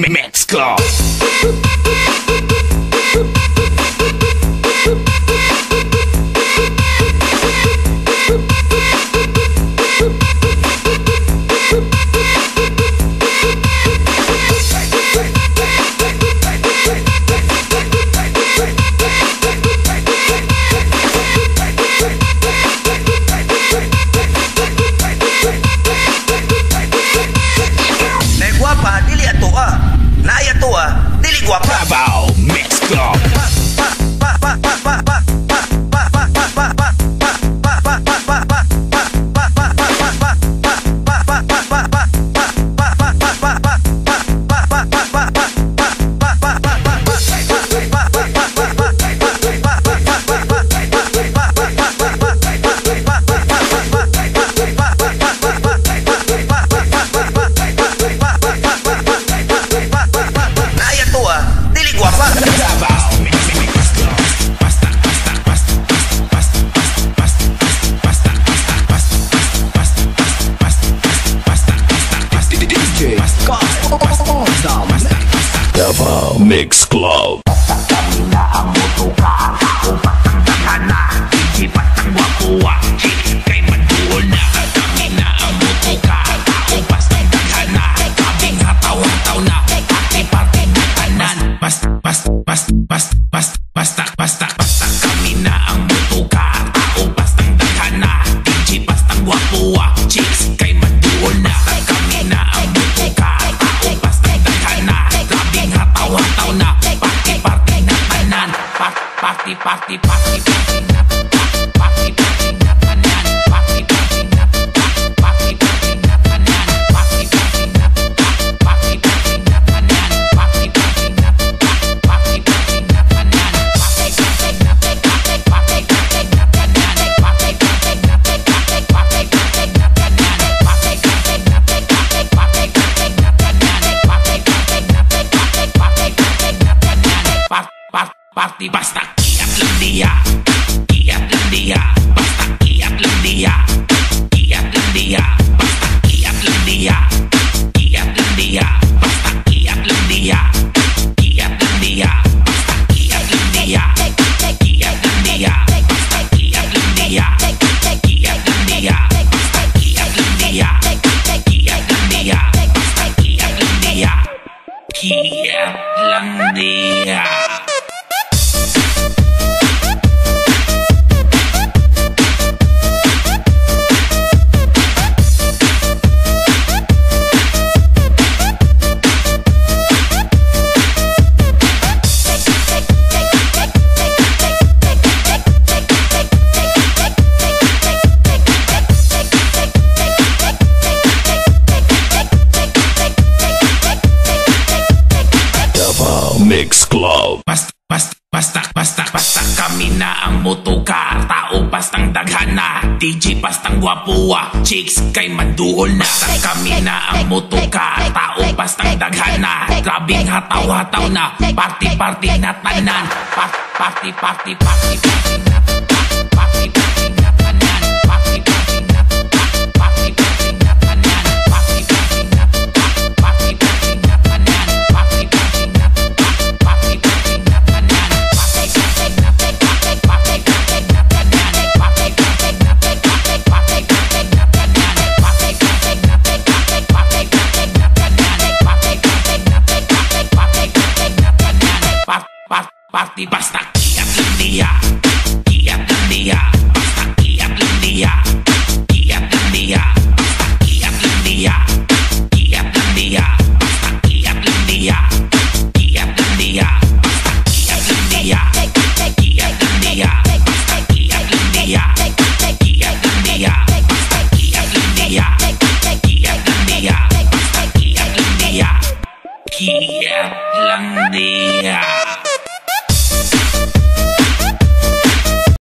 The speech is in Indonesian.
Mix Club. Bravo Mix Club. Mix Club. Kami na ang motoka, upat ang dagana, hindi patang wapuwa, chicks kay maduol na. Kami na ang motoka, upas ang dagana, kabing hataw-hataw na, party-party na tanan. Basta kami na ang motoka, upas ang dagana, hindi patang wapuwa, chicks kay maduol na. Kami na ang motoka, upas ang dagana, kabing hataw-hataw na, party na tanan. Party na tanan. Party na tanan. Party na tanan. Party na tanan. Party na tanan. Party na tanan. Party na tanan. Party na tanan. Party basta kiat lang dia, kiat lang dia, basta kiat lang dia, kiat lang dia, basta kiat lang dia, kiat lang dia, basta kiat lang dia, kiat lang dia, basta kiat lang dia, kiat lang dia, basta kiat lang dia, kiat lang dia, basta kiat lang dia, kiat lang dia, basta kiat lang dia, kiat lang dia. Mix Club. Basta kami na ang motoka, tao pastang daghana, DJ pastang gwapuwa, chicks kay maduol na. Kami na ang motoka, tao pastang daghana, grabing hataw-hataw na, party na tanan. Party na tanan. Party na tanan. Party na tanan. Party na tanan. Party na tanan. Party na tanan. Party na tanan. Party basta kiat lang dia.